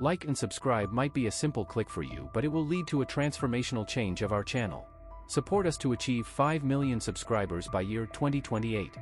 Like and subscribe might be a simple click for you, but it will lead to a transformational change of our channel. Support us to achieve 5 million subscribers by year 2028.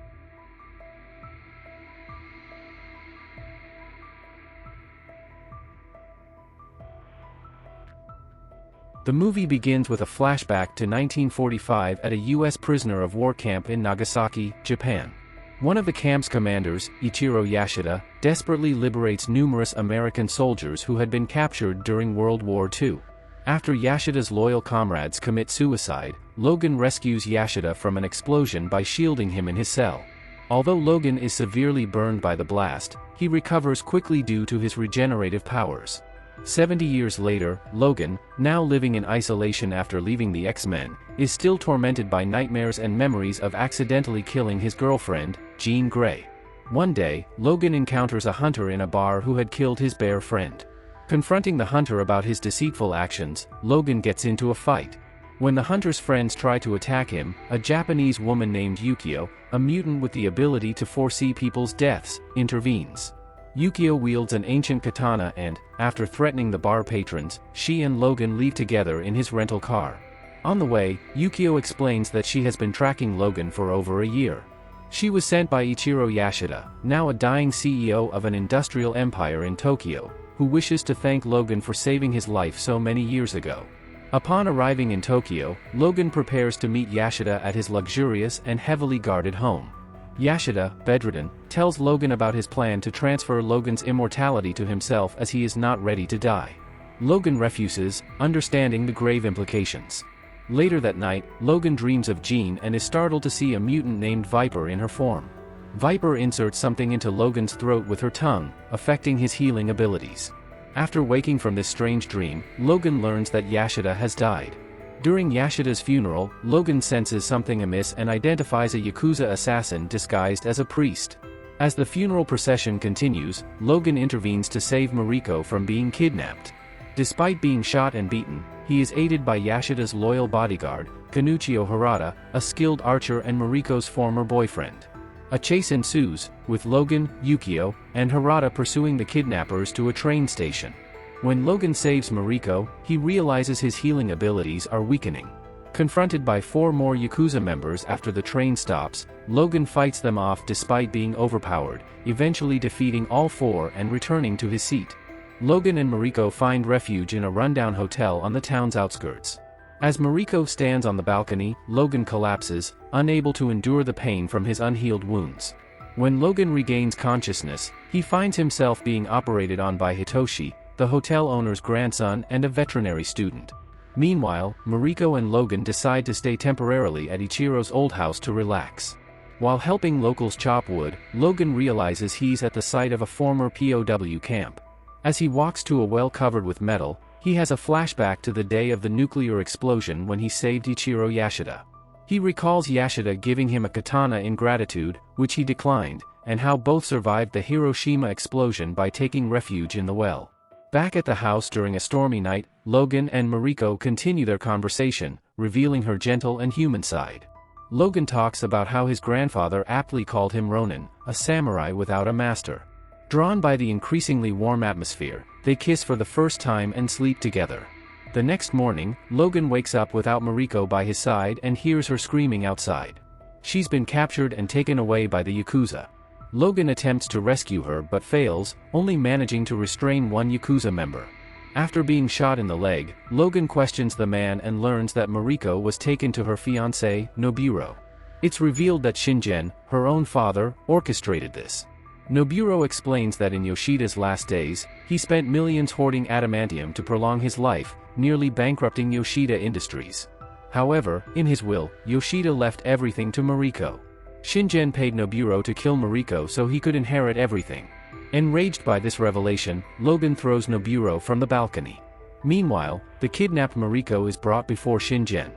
The movie begins with a flashback to 1945 at a U.S. prisoner of war camp in Nagasaki, Japan. One of the camp's commanders, Ichiro Yashida, desperately liberates numerous American soldiers who had been captured during World War II. After Yashida's loyal comrades commit suicide, Logan rescues Yashida from an explosion by shielding him in his cell. Although Logan is severely burned by the blast, he recovers quickly due to his regenerative powers. 70 years later, Logan, now living in isolation after leaving the X-Men, is still tormented by nightmares and memories of accidentally killing his girlfriend, Jean Grey. One day, Logan encounters a hunter in a bar who had killed his bear friend. Confronting the hunter about his deceitful actions, Logan gets into a fight. When the hunter's friends try to attack him, a Japanese woman named Yukio, a mutant with the ability to foresee people's deaths, intervenes. Yukio wields an ancient katana and, after threatening the bar patrons, she and Logan leave together in his rental car. On the way, Yukio explains that she has been tracking Logan for over a year. She was sent by Ichiro Yashida, now a dying CEO of an industrial empire in Tokyo, who wishes to thank Logan for saving his life so many years ago. Upon arriving in Tokyo, Logan prepares to meet Yashida at his luxurious and heavily guarded home. Yashida, bedridden, tells Logan about his plan to transfer Logan's immortality to himself as he is not ready to die. Logan refuses, understanding the grave implications. Later that night, Logan dreams of Jean and is startled to see a mutant named Viper in her form. Viper inserts something into Logan's throat with her tongue, affecting his healing abilities. After waking from this strange dream, Logan learns that Yashida has died. During Yashida's funeral, Logan senses something amiss and identifies a Yakuza assassin disguised as a priest. As the funeral procession continues, Logan intervenes to save Mariko from being kidnapped. Despite being shot and beaten, he is aided by Yashida's loyal bodyguard, Kanuchio Harada, a skilled archer and Mariko's former boyfriend. A chase ensues, with Logan, Yukio, and Harada pursuing the kidnappers to a train station. When Logan saves Mariko, he realizes his healing abilities are weakening. Confronted by 4 more Yakuza members after the train stops, Logan fights them off despite being overpowered, eventually defeating all 4 and returning to his seat. Logan and Mariko find refuge in a rundown hotel on the town's outskirts. As Mariko stands on the balcony, Logan collapses, unable to endure the pain from his unhealed wounds. When Logan regains consciousness, he finds himself being operated on by Hitoshi, the hotel owner's grandson and a veterinary student. Meanwhile, Mariko and Logan decide to stay temporarily at Ichiro's old house to relax. While helping locals chop wood, Logan realizes he's at the site of a former POW camp. As he walks to a well covered with metal, he has a flashback to the day of the nuclear explosion when he saved Ichiro Yashida. He recalls Yashida giving him a katana in gratitude, which he declined, and how both survived the Hiroshima explosion by taking refuge in the well. Back at the house during a stormy night, Logan and Mariko continue their conversation, revealing her gentle and human side. Logan talks about how his grandfather aptly called him Ronin, a samurai without a master. Drawn by the increasingly warm atmosphere, they kiss for the first time and sleep together. The next morning, Logan wakes up without Mariko by his side and hears her screaming outside. She's been captured and taken away by the Yakuza. Logan attempts to rescue her but fails, only managing to restrain one Yakuza member. After being shot in the leg, Logan questions the man and learns that Mariko was taken to her fiancé, Noburo. It's revealed that Shingen, her own father, orchestrated this. Noburo explains that in Yoshida's last days, he spent millions hoarding adamantium to prolong his life, nearly bankrupting Yoshida Industries. However, in his will, Yoshida left everything to Mariko. Shingen paid Noburo to kill Mariko so he could inherit everything. Enraged by this revelation, Logan throws Noburo from the balcony. Meanwhile, the kidnapped Mariko is brought before Shingen.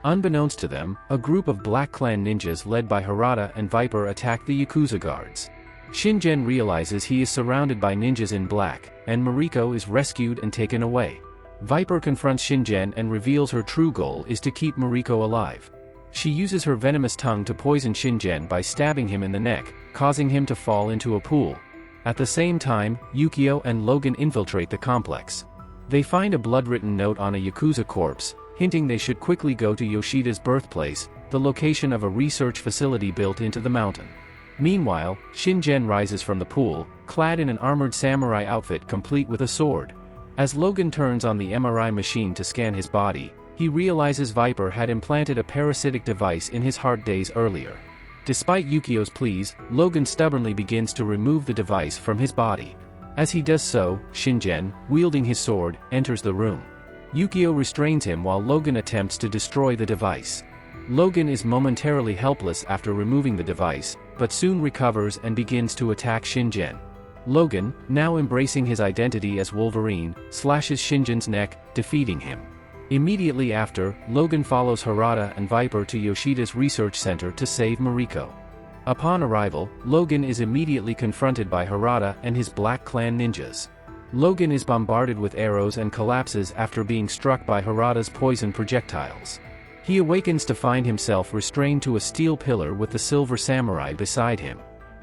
Unbeknownst to them, a group of Black Clan ninjas led by Harada and Viper attack the Yakuza guards. Shingen realizes he is surrounded by ninjas in black, and Mariko is rescued and taken away. Viper confronts Shingen and reveals her true goal is to keep Mariko alive. She uses her venomous tongue to poison Shingen by stabbing him in the neck, causing him to fall into a pool. At the same time, Yukio and Logan infiltrate the complex. They find a blood-written note on a Yakuza corpse, hinting they should quickly go to Yoshida's birthplace, the location of a research facility built into the mountain. Meanwhile, Shingen rises from the pool, clad in an armored samurai outfit complete with a sword. As Logan turns on the MRI machine to scan his body, he realizes Viper had implanted a parasitic device in his heart days earlier. Despite Yukio's pleas, Logan stubbornly begins to remove the device from his body. As he does so, Shingen, wielding his sword, enters the room. Yukio restrains him while Logan attempts to destroy the device. Logan is momentarily helpless after removing the device, but soon recovers and begins to attack Shingen. Logan, now embracing his identity as Wolverine, slashes Shingen's neck, defeating him. Immediately after, Logan follows Harada and Viper to Yoshida's research center to save Mariko. Upon arrival, Logan is immediately confronted by Harada and his Black Clan ninjas. Logan is bombarded with arrows and collapses after being struck by Harada's poison projectiles. He awakens to find himself restrained to a steel pillar with the Silver Samurai beside him.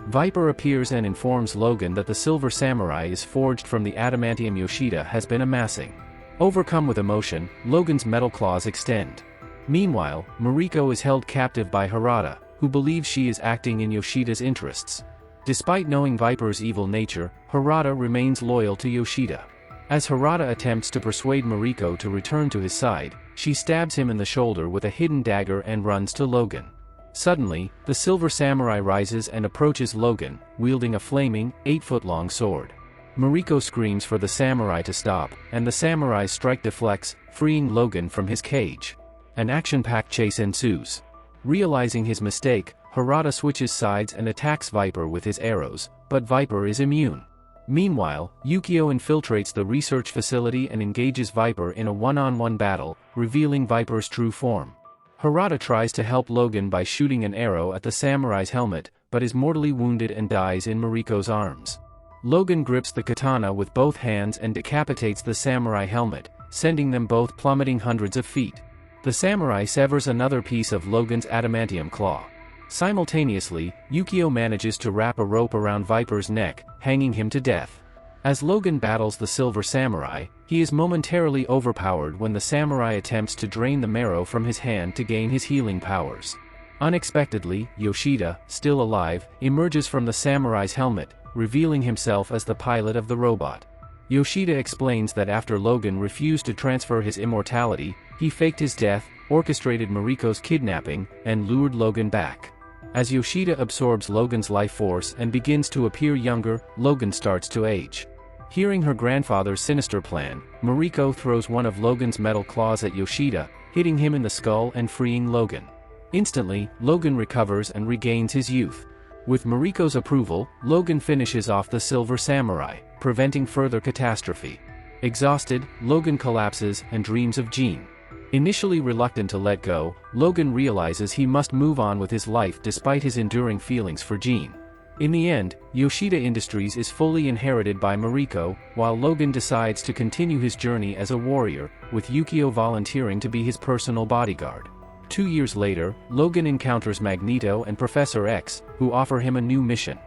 Viper appears and informs Logan that the Silver Samurai is forged from the adamantium Yoshida has been amassing. Overcome with emotion, Logan's metal claws extend. Meanwhile, Mariko is held captive by Harada, who believes she is acting in Yoshida's interests. Despite knowing Viper's evil nature, Harada remains loyal to Yoshida. As Harada attempts to persuade Mariko to return to his side, she stabs him in the shoulder with a hidden dagger and runs to Logan. Suddenly, the Silver Samurai rises and approaches Logan, wielding a flaming, 8-foot-long sword. Mariko screams for the samurai to stop, and the samurai's strike deflects, freeing Logan from his cage. An action-packed chase ensues. Realizing his mistake, Harada switches sides and attacks Viper with his arrows, but Viper is immune. Meanwhile, Yukio infiltrates the research facility and engages Viper in a one-on-one battle, revealing Viper's true form. Harada tries to help Logan by shooting an arrow at the samurai's helmet, but is mortally wounded and dies in Mariko's arms. Logan grips the katana with both hands and decapitates the samurai helmet, sending them both plummeting hundreds of feet. The samurai severs another piece of Logan's adamantium claw. Simultaneously, Yukio manages to wrap a rope around Viper's neck, hanging him to death. As Logan battles the Silver Samurai, he is momentarily overpowered when the samurai attempts to drain the marrow from his hand to gain his healing powers. Unexpectedly, Yoshida, still alive, emerges from the samurai's helmet, revealing himself as the pilot of the robot. Yoshida explains that after Logan refused to transfer his immortality, he faked his death, orchestrated Mariko's kidnapping, and lured Logan back. As Yoshida absorbs Logan's life force and begins to appear younger, Logan starts to age. Hearing her grandfather's sinister plan, Mariko throws one of Logan's metal claws at Yoshida, hitting him in the skull and freeing Logan. Instantly, Logan recovers and regains his youth. With Mariko's approval, Logan finishes off the Silver Samurai, preventing further catastrophe. Exhausted, Logan collapses and dreams of Jean. Initially reluctant to let go, Logan realizes he must move on with his life despite his enduring feelings for Jean. In the end, Yoshida Industries is fully inherited by Mariko, while Logan decides to continue his journey as a warrior, with Yukio volunteering to be his personal bodyguard. 2 years later, Logan encounters Magneto and Professor X, who offer him a new mission.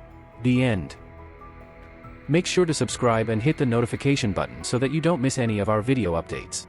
The end. Make sure to subscribe and hit the notification button so that you don't miss any of our video updates.